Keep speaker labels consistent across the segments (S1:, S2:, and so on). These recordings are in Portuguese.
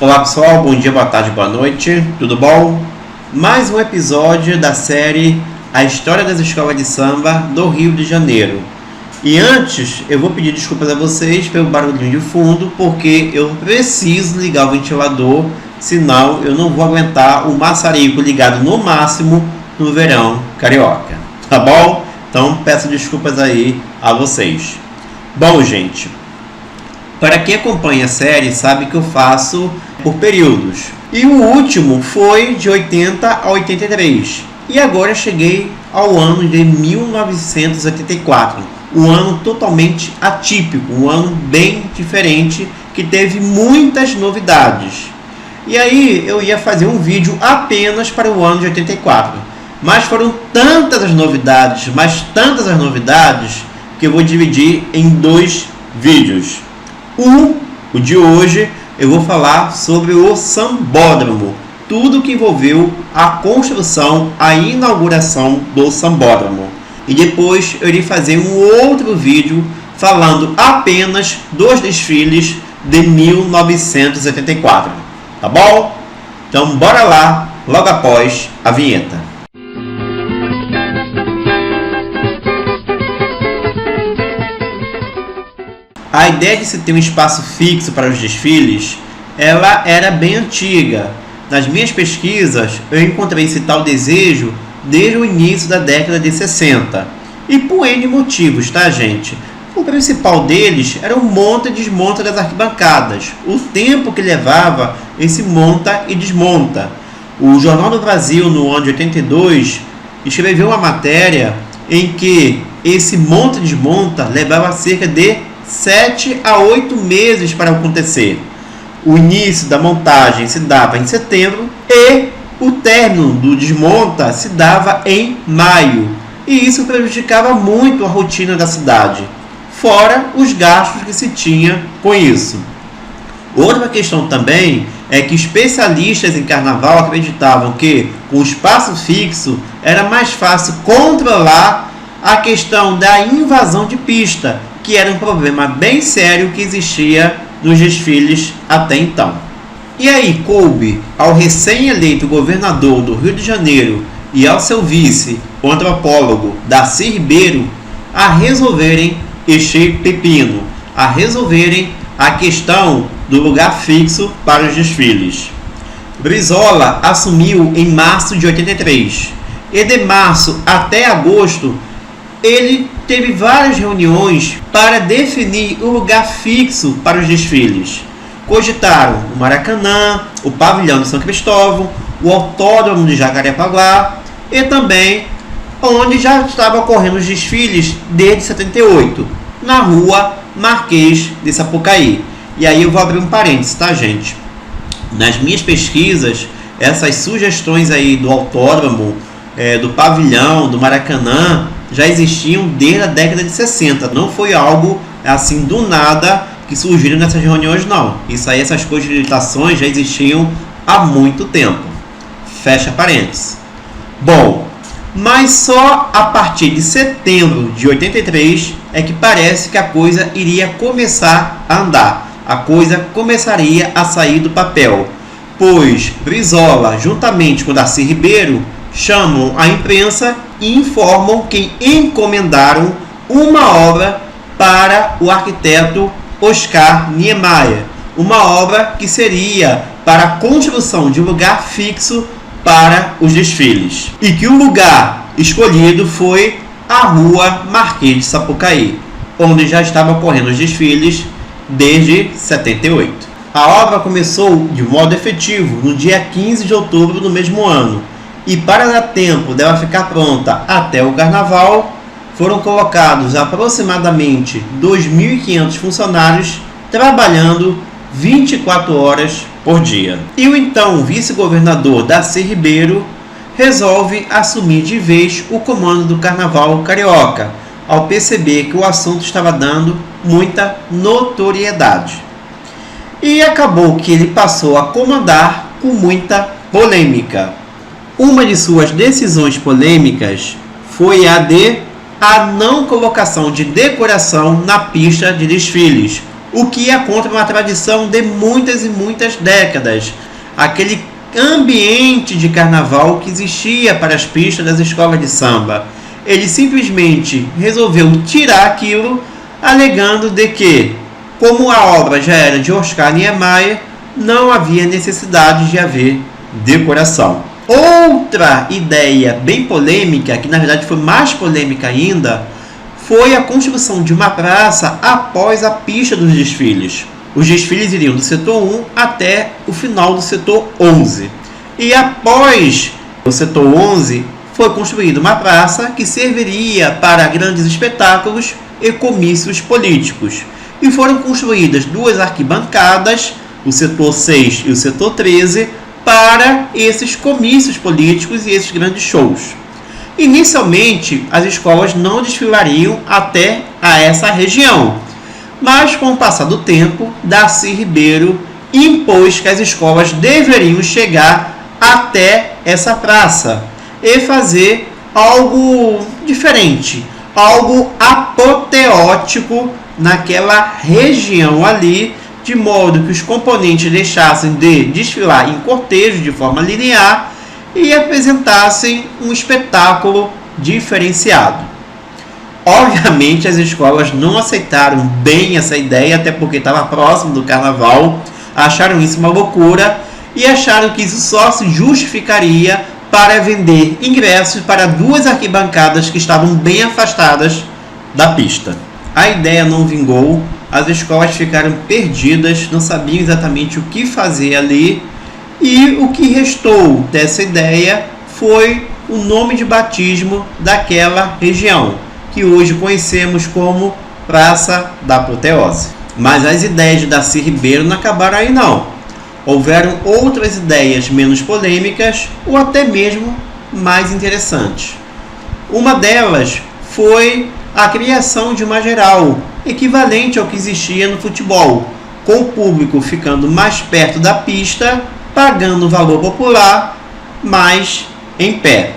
S1: Olá pessoal, bom dia, boa tarde, boa noite, tudo bom? Mais um episódio da série A História das Escolas de Samba do Rio de Janeiro. E antes, eu vou pedir desculpas a vocês pelo barulhinho de fundo, porque eu preciso ligar o ventilador, senão eu não vou aguentar o maçarico ligado no máximo no verão carioca, tá bom? Então peço desculpas aí a vocês. Bom, gente, para quem acompanha a série sabe que eu faço por períodos. E o último foi de 80 a 83. E agora cheguei ao ano de 1984. Um ano totalmente atípico, um ano bem diferente, que teve muitas novidades. E aí eu ia fazer um vídeo apenas para o ano de 84. Mas foram tantas as novidades, que eu vou dividir em dois vídeos. O de hoje eu vou falar sobre o Sambódromo, tudo que envolveu a construção, a inauguração do Sambódromo. E depois eu irei fazer um outro vídeo falando apenas dos desfiles de 1984, tá bom? Então bora lá, logo após a vinheta. A ideia de se ter um espaço fixo para os desfiles, ela era bem antiga. Nas minhas pesquisas, eu encontrei esse tal desejo desde o início da década de 60. E por N motivos, tá, gente? O principal deles era o monta e desmonta das arquibancadas. O tempo que levava esse monta e desmonta. O Jornal do Brasil, no ano de 82, escreveu uma matéria em que esse monta e desmonta levava cerca de 7 a 8 meses para acontecer. O início da montagem se dava em setembro e o término do desmonta se dava em maio. E isso prejudicava muito a rotina da cidade, fora os gastos que se tinha com isso. Outra questão também é que especialistas em carnaval acreditavam que com o espaço fixo era mais fácil controlar a questão da invasão de pista, que era um problema bem sério que existia nos desfiles até então. E aí coube ao recém-eleito governador do Rio de Janeiro e ao seu vice, o antropólogo Darcy Ribeiro, a resolverem este pepino, a resolverem a questão do lugar fixo para os desfiles. Brizola assumiu em março de 83 e de março até agosto ele teve várias reuniões para definir o lugar fixo para os desfiles. Cogitaram o Maracanã, o Pavilhão de São Cristóvão, o Autódromo de Jacarepaguá e também onde já estavam ocorrendo os desfiles desde 78, na Rua Marquês de Sapucaí. E aí eu vou abrir um parênteses, tá, gente? Nas minhas pesquisas, essas sugestões aí do Autódromo, do Pavilhão, do Maracanã, já existiam desde a década de 60. Não foi algo assim do nada que surgiram nessas reuniões, não. Isso aí, essas cogitações já existiam há muito tempo. Fecha parênteses. Bom, mas só a partir de setembro de 83 é que parece que a coisa iria começar a andar. A coisa começaria a sair do papel, pois Brizola, juntamente com Darcy Ribeiro, chamam a imprensa e informam que encomendaram uma obra para o arquiteto Oscar Niemeyer, uma obra que seria para a construção de um lugar fixo para os desfiles, e que o lugar escolhido foi a Rua Marquês de Sapucaí, onde já estavam ocorrendo os desfiles desde 78. A obra começou de modo efetivo no dia 15 de outubro do mesmo ano, e para dar tempo dela ficar pronta até o carnaval, foram colocados aproximadamente 2.500 funcionários trabalhando 24 horas por dia. E o então vice-governador Darcy Ribeiro resolve assumir de vez o comando do carnaval carioca, ao perceber que o assunto estava dando muita notoriedade. E acabou que ele passou a comandar com muita polêmica. Uma de suas decisões polêmicas foi a de a não colocação de decoração na pista de desfiles, o que ia contra uma tradição de muitas e muitas décadas, aquele ambiente de carnaval que existia para as pistas das escolas de samba. Ele simplesmente resolveu tirar aquilo, alegando de que, como a obra já era de Oscar Niemeyer, não havia necessidade de haver decoração. Outra ideia bem polêmica, que na verdade foi mais polêmica ainda, foi a construção de uma praça após a pista dos desfiles. Os desfiles iriam do setor 1 até o final do setor 11. E após o setor 11, foi construída uma praça que serviria para grandes espetáculos e comícios políticos. E foram construídas duas arquibancadas, o setor 6 e o setor 13, para esses comícios políticos e esses grandes shows. Inicialmente, as escolas não desfilariam até a essa região, mas com o passar do tempo, Darcy Ribeiro impôs que as escolas deveriam chegar até essa praça e fazer algo diferente, algo apoteótico naquela região ali, de modo que os componentes deixassem de desfilar em cortejo de forma linear e apresentassem um espetáculo diferenciado. Obviamente as escolas não aceitaram bem essa ideia, até porque estava próximo do carnaval, acharam isso uma loucura e acharam que isso só se justificaria para vender ingressos para duas arquibancadas que estavam bem afastadas da pista. A ideia não vingou, as escolas ficaram perdidas, não sabiam exatamente o que fazer ali, e o que restou dessa ideia foi o nome de batismo daquela região, que hoje conhecemos como Praça da Apoteose. Mas as ideias de Darcy Ribeiro não acabaram aí não. Houveram outras ideias menos polêmicas ou até mesmo mais interessantes. Uma delas foi a criação de uma geral, equivalente ao que existia no futebol, com o público ficando mais perto da pista, pagando o valor popular, mas em pé.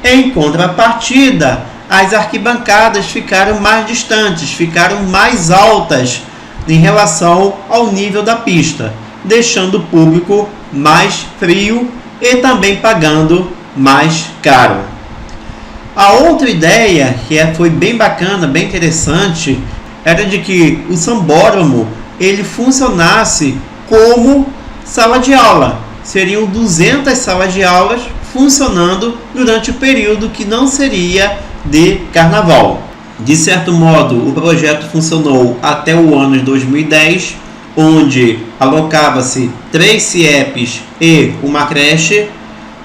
S1: Em contrapartida, as arquibancadas ficaram mais distantes, ficaram mais altas em relação ao nível da pista, deixando o público mais frio e também pagando mais caro. A outra ideia, que foi bem bacana, bem interessante, era de que o sambódromo ele funcionasse como sala de aula. Seriam 200 salas de aulas funcionando durante o período que não seria de carnaval. De certo modo, o projeto funcionou até o ano de 2010, onde alocava-se 3 CIEPs e uma creche,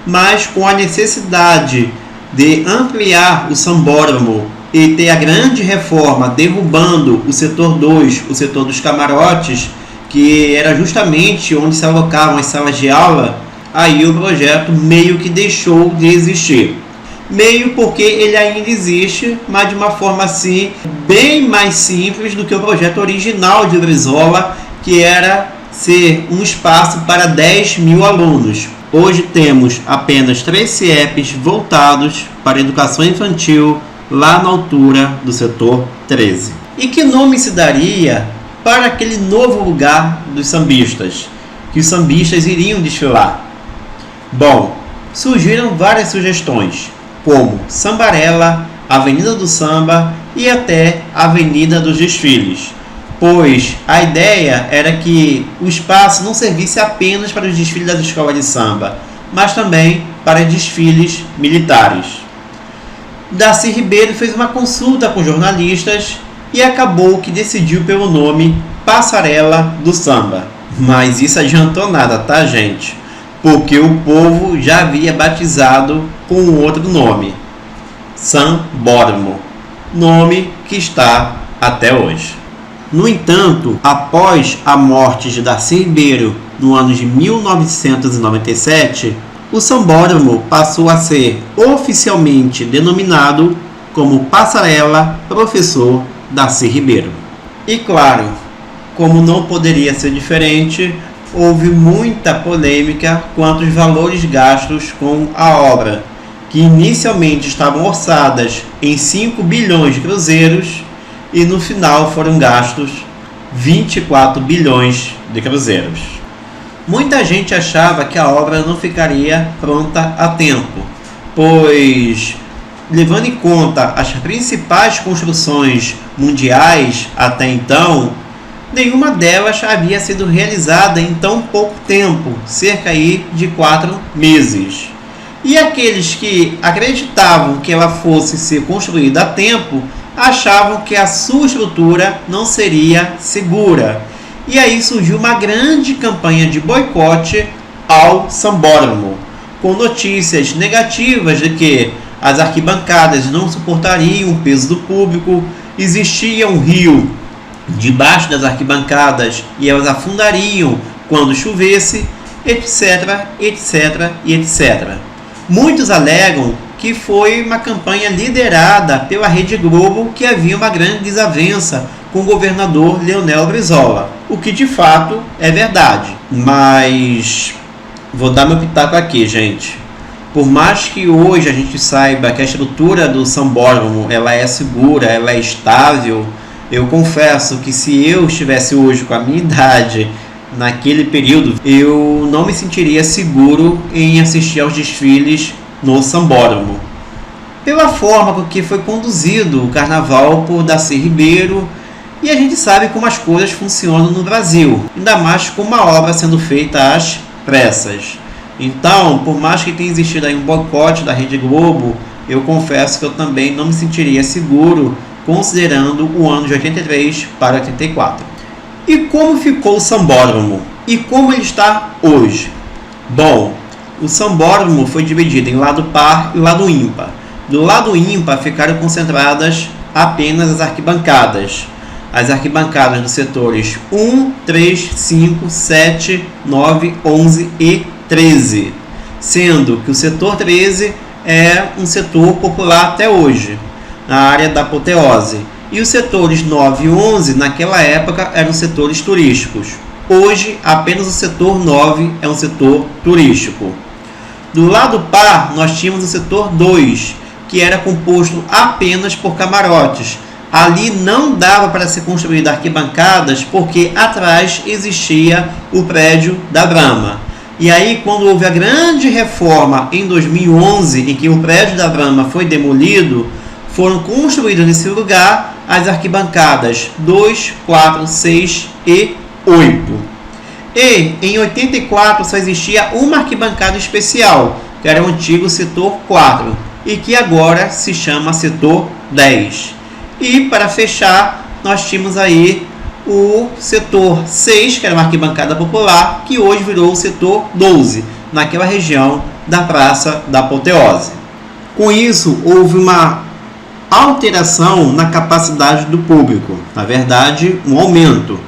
S1: mas com a necessidade de ampliar o sambódromo e ter a grande reforma derrubando o setor 2, o setor dos camarotes, que era justamente onde se alocavam as salas de aula, aí o projeto meio que deixou de existir. Meio porque ele ainda existe, mas de uma forma assim, bem mais simples do que o projeto original de Brizola, que era ser um espaço para 10 mil alunos. Hoje temos apenas 3 CIEPs voltados para a educação infantil, lá na altura do setor 13. E que nome se daria para aquele novo lugar dos sambistas, que os sambistas iriam desfilar? Bom, surgiram várias sugestões, como Sambarela, Avenida do Samba e até Avenida dos Desfiles, pois a ideia era que o espaço não servisse apenas para os desfiles das escolas de samba, mas também para desfiles militares. Darcy Ribeiro fez uma consulta com jornalistas e acabou que decidiu pelo nome Passarela do Samba. Mas isso adiantou nada, tá, gente? Porque o povo já havia batizado com outro nome, Sambódromo, nome que está até hoje. No entanto, após a morte de Darcy Ribeiro no ano de 1997, o sambódromo passou a ser oficialmente denominado como Passarela Professor Darcy Ribeiro. E claro, como não poderia ser diferente, houve muita polêmica quanto aos valores gastos com a obra, que inicialmente estavam orçadas em 5 bilhões de cruzeiros e no final foram gastos 24 bilhões de cruzeiros. Muita gente achava que a obra não ficaria pronta a tempo, pois, levando em conta as principais construções mundiais até então, nenhuma delas havia sido realizada em tão pouco tempo, cerca aí de 4 meses. E aqueles que acreditavam que ela fosse ser construída a tempo, achavam que a sua estrutura não seria segura. E aí surgiu uma grande campanha de boicote ao sambódromo, com notícias negativas de que as arquibancadas não suportariam o peso do público, existia um rio debaixo das arquibancadas e elas afundariam quando chovesse, etc, etc e etc. Muitos alegam que foi uma campanha liderada pela Rede Globo, que havia uma grande desavença com o governador Leonel Brizola, o que de fato é verdade. Mas vou dar meu pitaco aqui, gente. Por mais que hoje a gente saiba que a estrutura do sambódromo ela é segura, ela é estável, eu confesso que se eu estivesse hoje com a minha idade, naquele período, eu não me sentiria seguro em assistir aos desfiles no sambódromo. Pela forma com que foi conduzido o carnaval por Darcy Ribeiro, e a gente sabe como as coisas funcionam no Brasil, ainda mais com uma obra sendo feita às pressas. Então, por mais que tenha existido aí um boicote da Rede Globo, eu confesso que eu também não me sentiria seguro considerando o ano de 83 para 84. E como ficou o sambódromo? E como ele está hoje? Bom, o sambódromo foi dividido em lado par e lado ímpar. Do lado ímpar ficaram concentradas apenas as arquibancadas. As arquibancadas dos setores 1, 3, 5, 7, 9, 11 e 13. Sendo que o setor 13 é um setor popular até hoje, na área da apoteose. E os setores 9 e 11, naquela época, eram setores turísticos. Hoje, apenas o setor 9 é um setor turístico. Do lado par, nós tínhamos o setor 2, que era composto apenas por camarotes. Ali não dava para ser construídas arquibancadas, porque atrás existia o prédio da Brahma. E aí, quando houve a grande reforma em 2011, em que o prédio da Brahma foi demolido, foram construídas nesse lugar as arquibancadas 2, 4, 6 e 8. E em 84 só existia uma arquibancada especial, que era o antigo setor 4, e que agora se chama setor 10. E para fechar, nós tínhamos aí o setor 6, que era uma arquibancada popular, que hoje virou o setor 12, naquela região da Praça da Apoteose. Com isso, houve uma alteração na capacidade do público, na verdade, um aumento,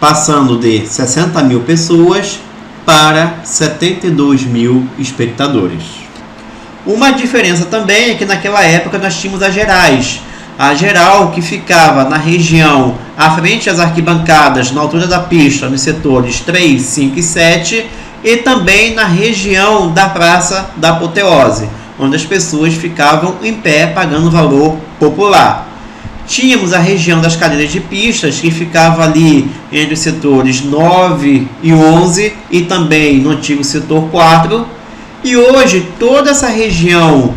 S1: passando de 60 mil pessoas para 72 mil espectadores. Uma diferença também é que naquela época nós tínhamos as gerais. A geral que ficava na região à frente às arquibancadas, na altura da pista, nos setores 3, 5 e 7, e também na região da Praça da Apoteose, onde as pessoas ficavam em pé pagando valor popular. Tínhamos a região das cadeiras de pistas, que ficava ali entre os setores 9 e 11 e também no antigo setor 4. E hoje toda essa região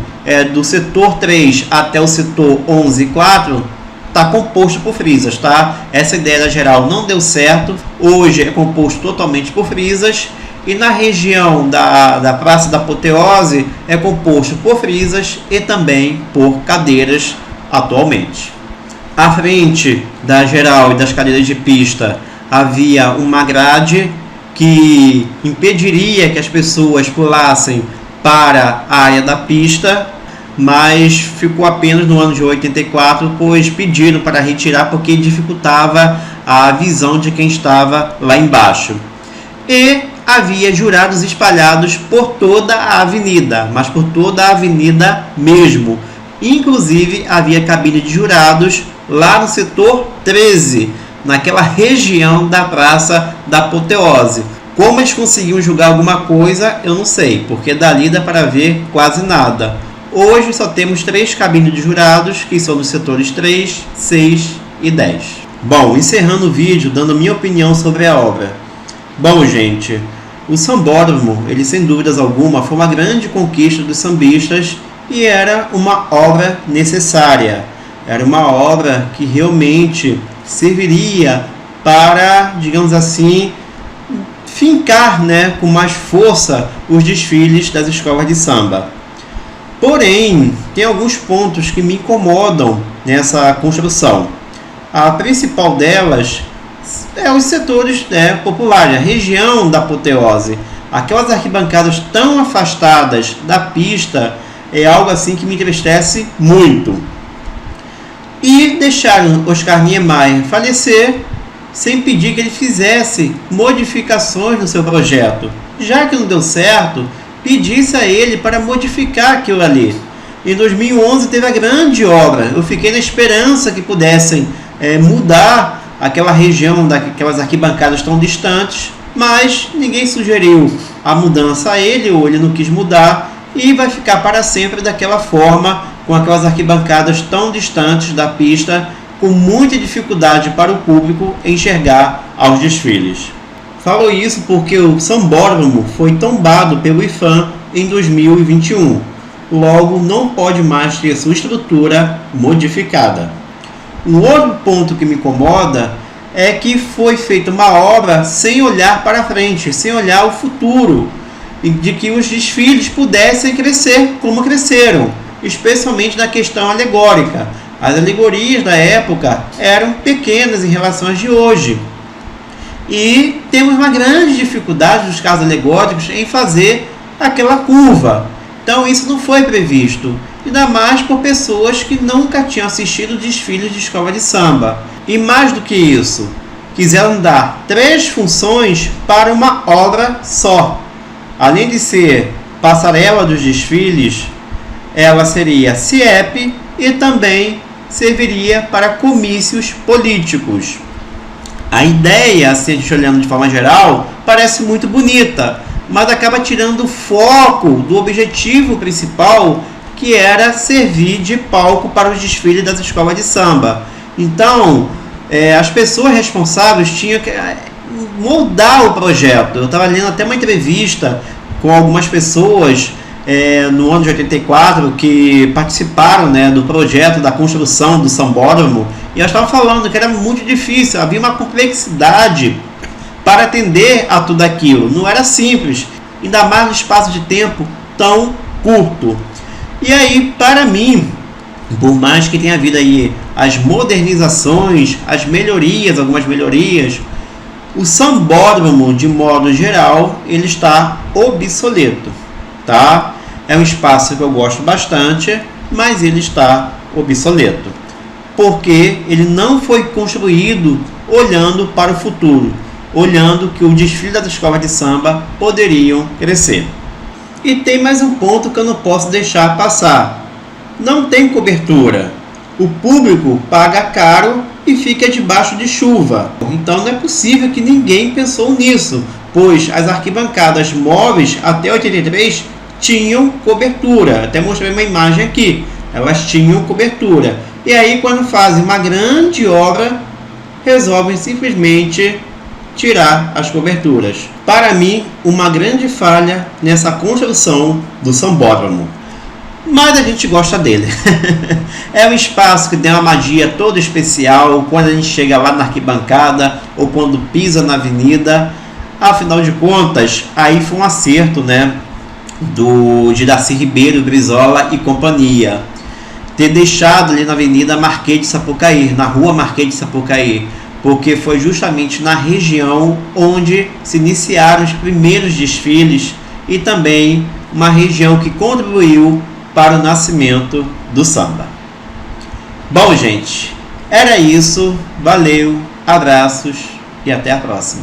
S1: do setor 3 até o setor 11 e 4 está composto por frisas, tá? Essa ideia da geral não deu certo. Hoje é composto totalmente por frisas. E na região da Praça da Apoteose é composto por frisas e também por cadeiras atualmente. À frente da geral e das cadeiras de pista havia uma grade que impediria que as pessoas pulassem para a área da pista, mas ficou apenas no ano de 84, pois pediram para retirar porque dificultava a visão de quem estava lá embaixo. E havia jurados espalhados por toda a avenida, mas por toda a avenida mesmo. Inclusive havia cabine de jurados lá no setor 13, naquela região da Praça da Apoteose. Como eles conseguiam julgar alguma coisa, eu não sei, porque dali dá para ver quase nada. Hoje só temos 3 cabines de jurados, que são nos setores 3, 6 e 10. Bom, encerrando o vídeo, dando minha opinião sobre a obra. Bom, gente, o Sambódromo, ele sem dúvidas alguma, foi uma grande conquista dos sambistas e era uma obra necessária. Era uma obra que realmente serviria para, digamos assim, fincar, né, com mais força os desfiles das escolas de samba. Porém, tem alguns pontos que me incomodam nessa construção. A principal delas é os setores, né, populares, a região da apoteose. Aquelas arquibancadas tão afastadas da pista é algo assim que me entristece muito. E deixaram Oscar Niemeyer falecer sem pedir que ele fizesse modificações no seu projeto. Já que não deu certo, pedisse a ele para modificar aquilo ali. Em 2011 teve a grande obra. Eu fiquei na esperança que pudessem mudar aquela região daquelas arquibancadas tão distantes, mas ninguém sugeriu a mudança a ele, ou ele não quis mudar, e vai ficar para sempre daquela forma, com aquelas arquibancadas tão distantes da pista, com muita dificuldade para o público enxergar aos desfiles. Falo isso porque o Sambódromo foi tombado pelo IPHAN em 2021. Logo, não pode mais ter sua estrutura modificada. Um outro ponto que me incomoda é que foi feita uma obra sem olhar para frente, sem olhar o futuro, de que os desfiles pudessem crescer como cresceram, especialmente na questão alegórica. As alegorias da época eram pequenas em relação às de hoje. E temos uma grande dificuldade dos carros alegóricos em fazer aquela curva. Então isso não foi previsto, ainda mais por pessoas que nunca tinham assistido desfiles de escola de samba. E mais do que isso, quiseram dar 3 funções para uma obra só. Além de ser passarela dos desfiles, ela seria CIEP e também serviria para comícios políticos. A ideia, se a gente olhando de forma geral, parece muito bonita, mas acaba tirando o foco do objetivo principal, que era servir de palco para os desfiles das escolas de samba. Então, as pessoas responsáveis tinham que moldar o projeto. Eu estava lendo até uma entrevista com algumas pessoas no ano de 84 que participaram, né, do projeto da construção do Sambódromo, e elas estavam falando que era muito difícil, havia uma complexidade para atender a tudo aquilo. Não era simples, ainda mais no espaço de tempo tão curto. E aí, para mim, por mais que tenha havido aí as modernizações, as melhorias, algumas melhorias, o Sambódromo, de modo geral, ele está obsoleto, tá? É um espaço que eu gosto bastante, mas ele está obsoleto, porque ele não foi construído olhando para o futuro, olhando que o desfile das escolas de samba poderiam crescer. E tem mais um ponto que eu não posso deixar passar. Não tem cobertura. O público paga caro e fica debaixo de chuva. Então não é possível que ninguém pensou nisso, pois as arquibancadas móveis até 83 tinham cobertura. Até mostrei uma imagem aqui. Elas tinham cobertura. E aí, quando fazem uma grande obra, resolvem simplesmente tirar as coberturas. Para mim, uma grande falha nessa construção do Sambódromo. Mas a gente gosta dele. É um espaço que tem uma magia toda especial quando a gente chega lá na arquibancada ou quando pisa na avenida. Afinal de contas, aí foi um acerto, né, de Darcy Ribeiro, Brizola e companhia, ter deixado ali na Avenida Marquês de Sapucaí, na Rua Marquês de Sapucaí, porque foi justamente na região onde se iniciaram os primeiros desfiles e também uma região que contribuiu para o nascimento do samba. Bom, gente, era isso. Valeu, abraços e até a próxima.